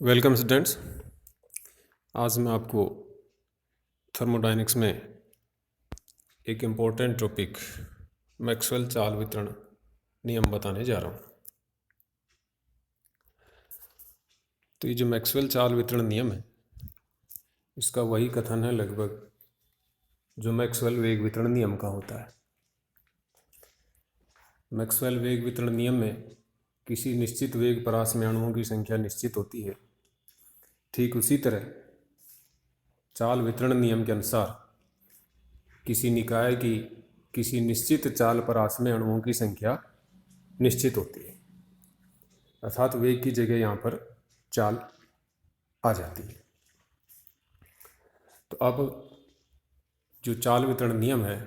Welcome students. आज मैं आपको थर्मोडायनेमिक्स में एक इम्पोर्टेंट टॉपिक मैक्सवेल चाल वितरण नियम बताने जा रहा हूँ। तो ये जो मैक्सवेल चाल वितरण नियम है, इसका वही कथन है लगभग जो मैक्सवेल वेग वितरण नियम का होता है। मैक्सवेल वेग वितरण नियम में किसी निश्चित वेग परास में अणुओं की संख्या निश्चित होती है। ठीक उसी तरह चाल वितरण नियम के अनुसार किसी निकाय की किसी निश्चित चाल परास में अणुओं की संख्या निश्चित होती है, अर्थात वेग की जगह यहाँ पर चाल आ जाती है। तो अब जो चाल वितरण नियम है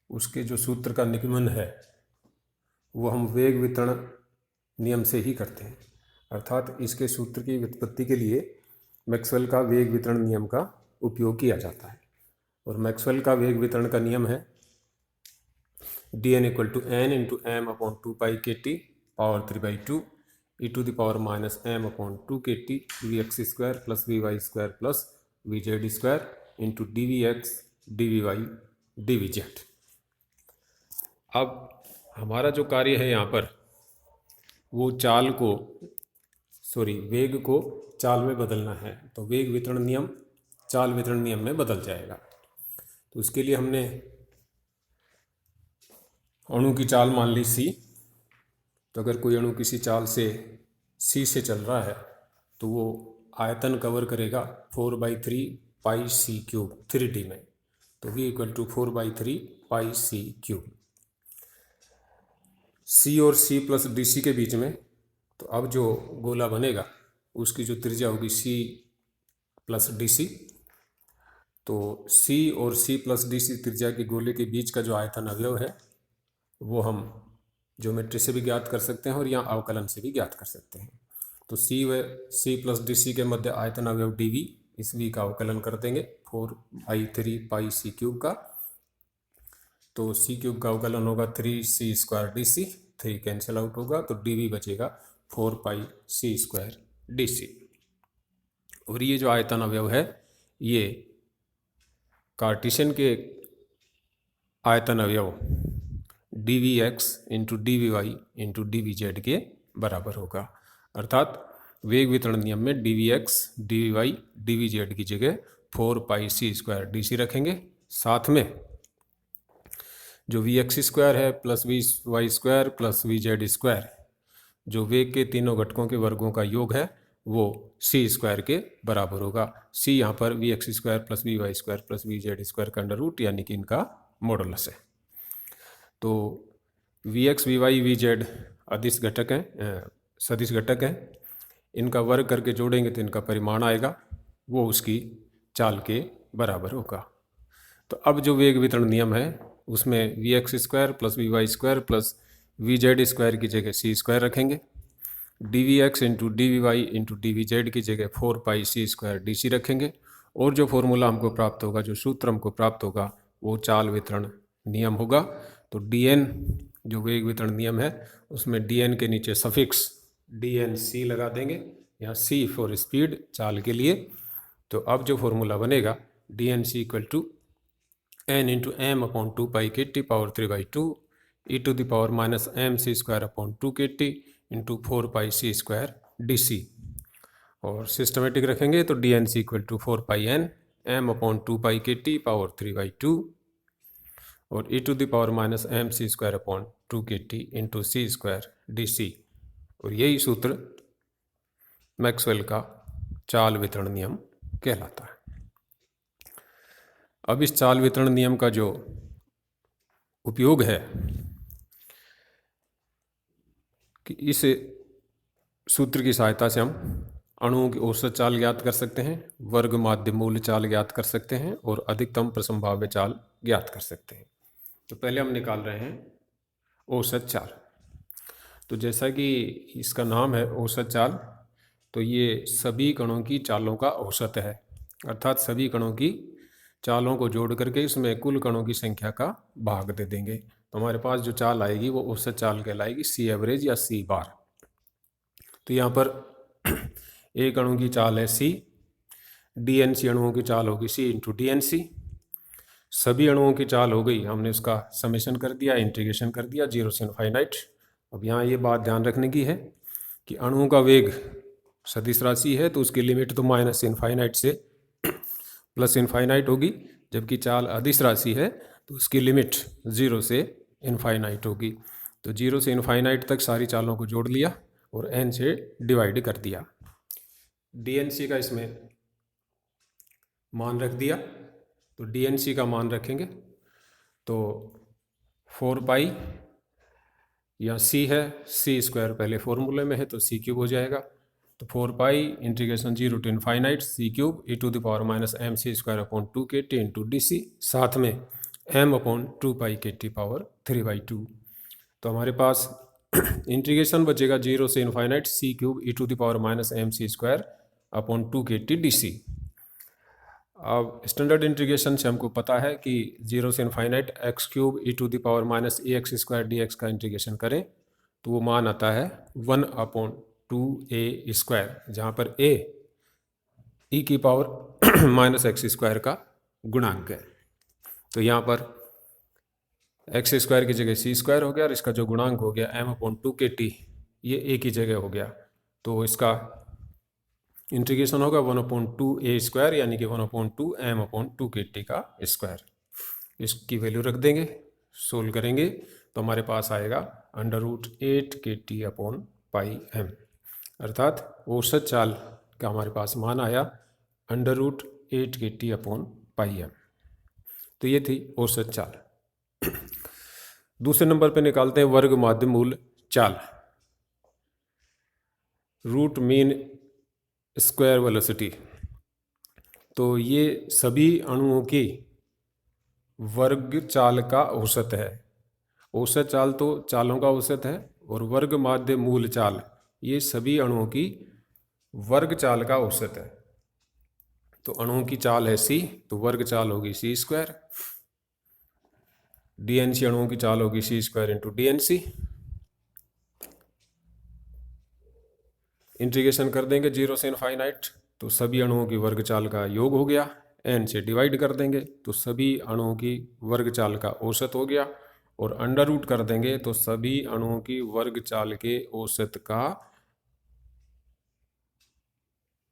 उसके जो सूत्र का निगमन है वो हम वेग वितरण नियम से ही करते हैं, अर्थात इसके सूत्र की व्युत्पत्ति के लिए मैक्सवेल का वेग वितरण नियम का उपयोग किया जाता है। और मैक्सवेल का वेग वितरण का नियम है dn equal to n into m upon 2 pi KT power 3/2 e⁻m upon 2 KT vx² plus vy² plus vz² into dvx dvy dvz। अब हमारा जो कार्य है यहाँ पर वो वेग को चाल में बदलना है। तो वेग वितरण नियम चाल वितरण नियम में बदल जाएगा। तो उसके लिए हमने अणु की चाल मान ली c। तो अगर कोई अणु किसी चाल से c से चल रहा है तो वो आयतन कवर करेगा 4/3 पाई c³ 3D में। तो v equal to 4/3 pi c³। c और c प्लस dc के बीच में तो अब जो गोला बनेगा उसकी जो त्रिज्या होगी c प्लस dc। तो c और c प्लस dc त्रिज्या के गोले के बीच का जो आयतन अवयव है वो हम ज्योमेट्री से भी ज्ञात कर सकते हैं और यहाँ अवकलन से भी ज्ञात कर सकते हैं। तो c व c प्लस dc के मध्य आयतन अवयव dv, इस v का अवकलन कर देंगे 4/3 पाई c³ का। तो c³ का अवकलन होगा 3c² dc, 3 कैंसिल आउट होगा तो dv बचेगा 4 पाई c² dc। और ये जो आयतन अवयव है ये कार्टेशियन के आयतन अवयव dvx into dvy into dvz के बराबर होगा। अर्थात वेग वितरण नियम में dvx dvy dvz की जगह 4 पाई c² dc रखेंगे। साथ में जो vx² है प्लस vy² प्लस vz² जो वेग के तीनों घटकों के वर्गों का योग है वो c² के बराबर होगा। c यहाँ पर vx² plus vy² plus vz² का अंडर रूट यानी कि इनका मॉडुलस है। तो vx vy vz अदिश घटक हैं, सदिश घटक हैं। इनका वर्ग करके जोड़ेंगे तो इनका परिमाण आएगा, वो उसकी चाल के बराबर होगा। तो अब जो वेग वितरण नियम है उसमें vx² plus vy² plus vz² की जगह c² रखेंगे। dvx into dvy into dvz की जगह 4 पाई c² dc रखेंगे। और जो फॉर्मूला हमको प्राप्त होगा, जो सूत्र हमको प्राप्त होगा वो चाल वितरण नियम होगा। तो dn जो वेग वितरण नियम है उसमें dn के नीचे सफिक्स dnc लगा देंगे, यहाँ c फॉर स्पीड चाल के लिए। तो अब जो फॉर्मूला बनेगा dnc equal to n into m upon 2 pi KT power 3/2 e⁻m c² upon 2 KT into 4 pi c² dc। और सिस्टमेटिक रखेंगे तो dnc equal to 4 pi n m upon 2 pi KT power 3/2 और e⁻m c² upon 2 KT into c² dc। और यही सूत्र Maxwell का चाल वितरण नियम कहलाता है। अब इस चाल वितरण नियम का जो उपयोग है कि इस सूत्र की सहायता से हम अणुओं की औसत चाल ज्ञात कर सकते हैं, वर्ग माध्य मूल्य चाल ज्ञात कर सकते हैं और अधिकतम प्रसंभाव्य चाल ज्ञात कर सकते हैं। तो पहले हम निकाल रहे हैं औसत चाल। तो जैसा कि इसका नाम है औसत चाल, तो ये सभी कणों की चालों का औसत है, अर्थात सभी कणों की चालों को जोड़ करके इसमें कुल कणों की संख्या का भाग दे देंगे। तो हमारे पास जो चाल आएगी वो औसत चाल कहलाएगी, c एवरेज या c बार। तो यहाँ पर एक अणु की चाल है सी, डीएनसी अणुओं की चाल होगी सी इंटू डीएनसी। सभी अणुओं की चाल हो गई, हमने उसका समेशन कर दिया, इंटीग्रेशन कर दिया 0 से इनफाइनाइट। अब यहाँ ये बात ध्यान रखने की है कि अणुओं का वेग सदिश राशि है तो उसकी लिमिट तो माइनस इनफाइनाइट से प्लस इनफाइनाइट होगी, जबकि चाल अदिश राशि है तो उसकी लिमिट 0 से इनफाइनाइट होगी। तो 0 से इनफाइनाइट तक सारी चालों को जोड़ लिया और n से डिवाइड कर दिया। डीएनसी का इसमें मान रख दिया, तो डीएनसी का मान रखेंगे तो 4 पाई या सी है, सी स्क्वायर पहले फॉर्मूले में है तो सी क्यूब हो जाएगा। तो 4 pi integration 0 to infinite c cube e to the power minus m c square upon 2 के टी इंटू डी सी, साथ में m अपॉन 2 पाई के टी पावर 3/2। तो हमारे पास इंटीग्रेशन बचेगा 0 से infinite c cube e to the power minus m c square upon 2 के T D C. अब स्टैंडर्ड इंटीग्रेशन से हमको पता है कि 0 से infinite x cube e to the power minus a x square d x का इंटीग्रेशन करें तो वो मान आता है 1/2a स्क्वायर, जहाँ पर a e की पावर माइनस एक्स स्क्वायर का गुणांक है। तो यहाँ पर एक्स स्क्वायर की जगह सी स्क्वायर हो गया और इसका जो गुणांक हो गया m/2 के टी, ये a की जगह हो गया। तो इसका इंटीग्रेशन होगा 1/2a स्क्वायर यानी कि 1/2 m/2 के टी का स्क्वायर। इसकी वैल्यू रख देंगे, सोल्व करेंगे तो हमारे पास आएगा √8 के टी अपॉन पाई m, अर्थात औसत चाल का हमारे पास मान आया √8 के टी अपॉन पाई m। तो ये थी औसत चाल। दूसरे नंबर पे निकालते हैं वर्ग माध्य मूल चाल, रूट मीन स्क्वायर वेलोसिटी। तो ये सभी अणुओं की वर्ग चाल का औसत है। औसत चाल तो चालों का औसत है और वर्ग माध्य मूल चाल ये सभी अणुओं की वर्ग चाल का औसत है। तो अणुओं की चाल है सी, तो वर्ग चाल होगी सी स्क्वायर। डीएनसी अणुओं की चाल होगी सी स्क्वायर इंटू डीएनसी। इंटीग्रेशन कर देंगे 0 से इनफाइनाइट, तो सभी अणुओं की वर्ग चाल का योग हो गया। n से डिवाइड कर देंगे तो सभी अणुओं की वर्ग चाल का औसत हो गया, और अंडर रूट कर देंगे तो सभी अणुओं की वर्ग चाल के औसत का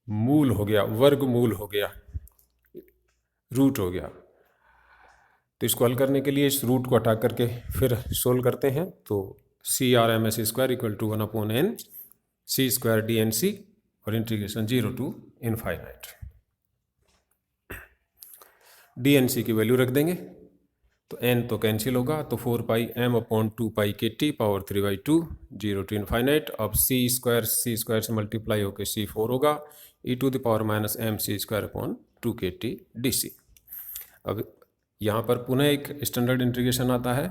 मूल हो गया, वर्ग मूल हो गया, रूट हो गया। तो इसको हल करने के लिए इस रूट को हटा करके फिर सोल्व करते हैं। तो CRMS square equal to 1/n c square d n c और integration 0 to infinite. D n c की वैल्यू रख देंगे तो n तो कैंसिल होगा, तो 4 पाई m/2 पाई के टी पावर 3/2 0 टू इनफाइनाइट। अब सी स्क्वायर से मल्टीप्लाई होकर C4 होगा e to the power minus m c square upon 2 के टी डी सी। अब यहाँ पर पुनः एक स्टैंडर्ड इंटीग्रेशन आता है,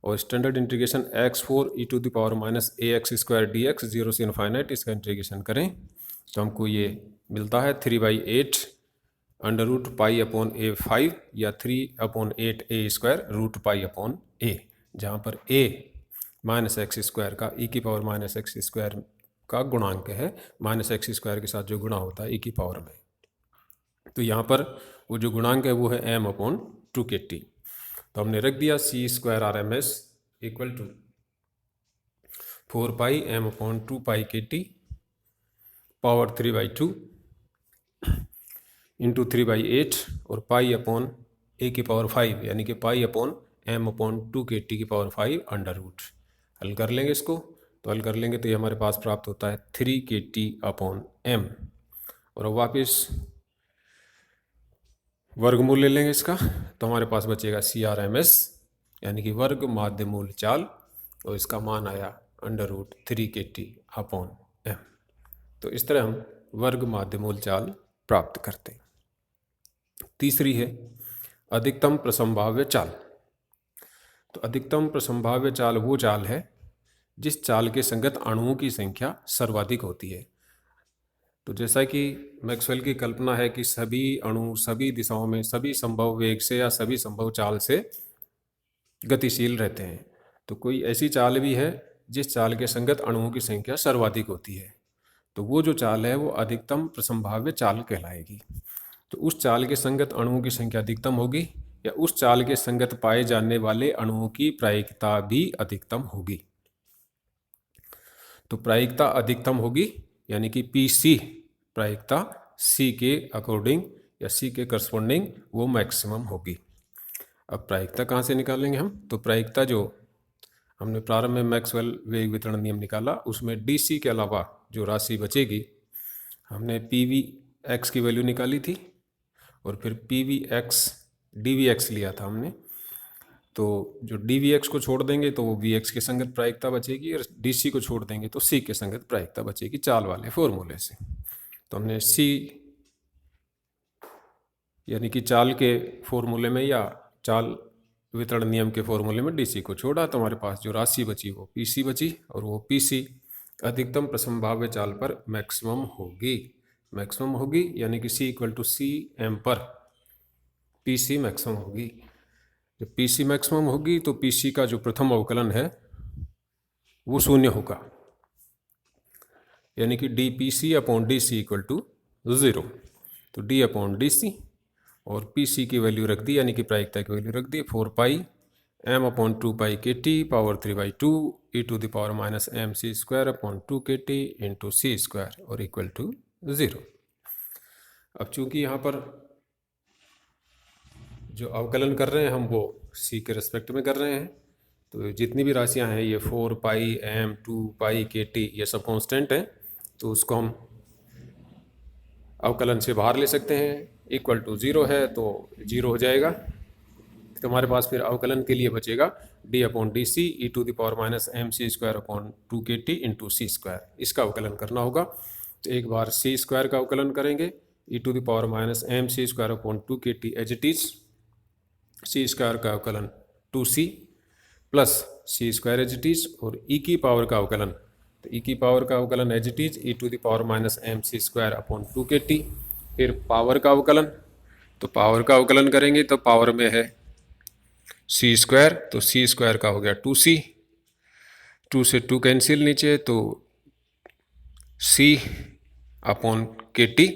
और standard integration x4 e to the power minus a x square d x 0 से इनफाइनाइट, इसका इंटीग्रेशन करें तो हमको ये मिलता है 3/8 under root pi upon a5 या 3/8 a square root pi upon a, जहाँ पर a माइनस एक्स स्क्वायर का e की पावर माइनस एक्स स्क्वायर का गुणांक है, माइनस एक्स स्क्वायर के साथ जो गुणा होता है e की पावर में। तो यहाँ पर वो जो गुणांक है वो है m/2 के टी। तो हमने रख दिया c square RMS equal to 4 pi m/2 pi के टी पावर 3/2 इंटू 3/8 और पाई अपॉन a की पावर 5 यानी कि पाई अपॉन m/2 के टी की पावर 5 अंडर रूट। हल कर लेंगे इसको, तो हल कर लेंगे तो ये हमारे पास प्राप्त होता है 3 के टी अपॉन m। और अब वापस वर्गमूल ले लेंगे इसका, तो हमारे पास बचेगा CRMS यानी कि वर्ग माध्य मूल चाल, और इसका मान आया √3 के टी अपॉन m। तो इस तरह हम वर्ग माध्य मूल चाल प्राप्त करते हैं। तीसरी है अधिकतम प्रसंभाव्य चाल। तो अधिकतम प्रसंभाव्य चाल वो चाल है जिस चाल के संगत अणुओं की संख्या सर्वाधिक होती है। तो जैसा कि मैक्सवेल की कल्पना है कि सभी अणु सभी दिशाओं में सभी संभव वेग से या सभी संभव चाल से गतिशील रहते हैं, तो कोई ऐसी चाल भी है जिस चाल के संगत अणुओं की संख्या सर्वाधिक होती है। तो वो जो चाल है वो अधिकतम प्रसंभाव्य चाल कहलाएगी। तो उस चाल के संगत अणुओं की संख्या अधिकतम होगी या उस चाल के संगत पाए जाने वाले अणुओं की प्रायिकता भी अधिकतम होगी। तो प्रायिकता अधिकतम होगी यानी कि पीसी प्रायिकता सी के अकॉर्डिंग या सी के करस्पॉन्डिंग वो मैक्सिमम होगी। अब प्रायिकता कहाँ से निकालेंगे हम? तो प्रायिकता जो हमने प्रारंभ में मैक्सवेल वेग वितरण नियम निकाला उसमें डीसी के अलावा जो राशि बचेगी, हमने पीवी एक्स की वैल्यू निकाली थी और फिर पीवी एक्स डीवी एक्स लिया था हमने। तो जो डी एक्स को छोड़ देंगे तो वो वी एक्स के संगत प्रायिकता बचेगी और डी सी को छोड़ देंगे तो सी के संगत प्रायिकता बचेगी चाल वाले फॉर्मूले से। तो हमने सी यानी कि चाल के फॉर्मूले में या चाल वितरण नियम के फॉर्मूले में डी सी को छोड़ा तो हमारे पास जो राशि बची वो पी सी बची और वो पी सी अधिकतम प्रसंभाव्य चाल पर मैक्सिमम होगी यानी कि सी इक्वल टू सी एम पर पी सी मैक्सिमम होगी। जब पी सी मैक्सिमम होगी तो पी सी का जो प्रथम अवकलन है वो शून्य होगा यानी कि d p c upon d c equal to 0। तो डी अपॉन डी सी और पी सी की वैल्यू रख दी यानी कि प्रायिकता की वैल्यू रख दी 4 पाई एम अपॉन 2 पाई के T power 3/2 e to the power minus m c square upon 2 के टी इंटू सी स्क्वायर और इक्वल टू 0। अब चूंकि यहाँ पर जो अवकलन कर रहे हैं हम वो सी के रिस्पेक्ट में कर रहे हैं तो जितनी भी राशियाँ हैं ये 4 पाई एम 2 पाई के टी ये सब कांस्टेंट हैं तो उसको हम अवकलन से बाहर ले सकते हैं। इक्वल टू 0 है तो 0 हो जाएगा तो हमारे पास फिर अवकलन के लिए बचेगा d upon d c e to the power minus m c square upon 2 के टी इंटू सी स्क्वायर। इसका अवकलन करना होगा तो एक बार सी स्क्वायर का अवकलन करेंगे e to the power minus m c square upon 2 के T as it is c square का अवकलन 2c plus c square as it is और ई की पावर का अवकलन तो ई की पावर का अवकलन as it is e to the power minus m c square upon 2 के टी। फिर पावर का अवकलन तो पावर का अवकलन करेंगे तो पावर में है सी स्क्वायर तो सी स्क्वायर का हो गया 2c 2 से 2 कैंसिल नीचे तो c अपॉन के टी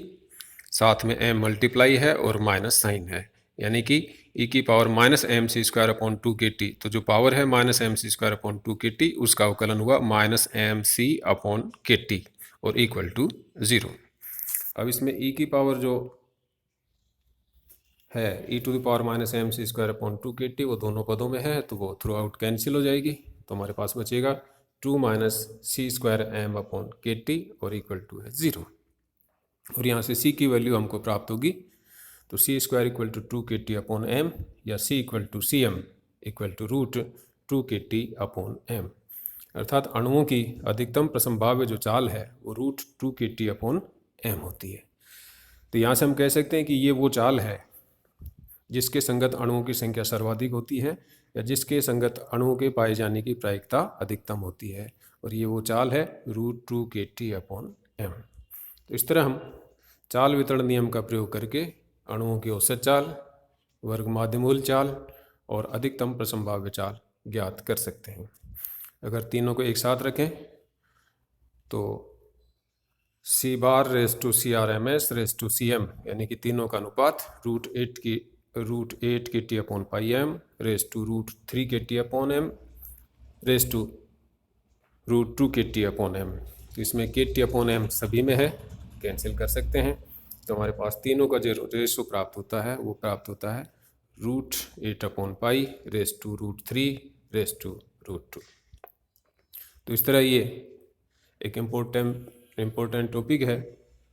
साथ में m मल्टीप्लाई है और माइनस साइन है यानी कि ई की power minus m c square upon 2 के टी तो जो पावर है minus m c square upon 2 के टी उसका अवकलन हुआ minus m c upon k T और इक्वल टू 0। अब इसमें ई की पावर जो है e to the power minus m c square upon 2 के टी वो दोनों पदों में है तो वो थ्रू आउट कैंसिल हो जाएगी तो हमारे पास बचेगा 2 माइनस सी square M upon k T और इक्वल टू है 0। और यहाँ से सी की वैल्यू हमको प्राप्त होगी तो सी स्क्वायर इक्वल टू 2 के टी अपॉन एम या c equal to c m equal to root 2 के टी अपॉन एम अर्थात अणुओं की अधिकतम प्रसंभाव्य जो चाल है वो रूट 2 के टी अपॉन एम होती है। तो यहाँ से हम कह सकते हैं कि ये वो चाल है जिसके संगत अणुओं की संख्या सर्वाधिक होती है या जिसके संगत अणुओं के पाए जाने की प्रायिकता अधिकतम होती है और ये वो चाल है रूट 2 के टी अपॉन एम। तो इस तरह हम चाल वितरण नियम का प्रयोग करके अणुओं की औसत चाल, वर्ग माध्यमूल चाल और अधिकतम प्रसंभाव्य चाल ज्ञात कर सकते हैं। अगर तीनों को एक साथ रखें तो c bar raise to c r m s raise to c m यानी कि तीनों का अनुपात root 8 k T upon pi m raise to root 3 k T upon m raise to root 2 के टी अपॉन एम। तो इसमें के T upon M सभी में है कैंसिल कर सकते हैं तो हमारे पास तीनों का जो रेशो प्राप्त होता है वो प्राप्त होता है root 8 upon pi raise to root 3 raise to root 2। तो इस तरह ये एक इम्पोर्टेंट टॉपिक है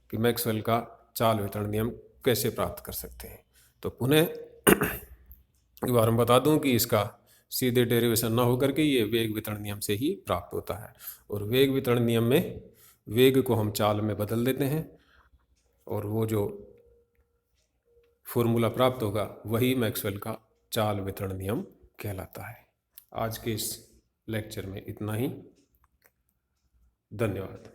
कि मैक्सवेल का चाल वितरण नियम कैसे प्राप्त कर सकते हैं। तो पुनः एक बार हम बता दूं कि इसका सीधे डेरिवेशन ना होकर के ये वेग वितरण नियम से ही प्राप्त होता है और वेग वितरण नियम में वेग को हम चाल में बदल देते हैं और वो जो फॉर्मूला प्राप्त होगा वही मैक्सवेल का चाल वितरण नियम कहलाता है। आज के इस लेक्चर में इतना ही। धन्यवाद।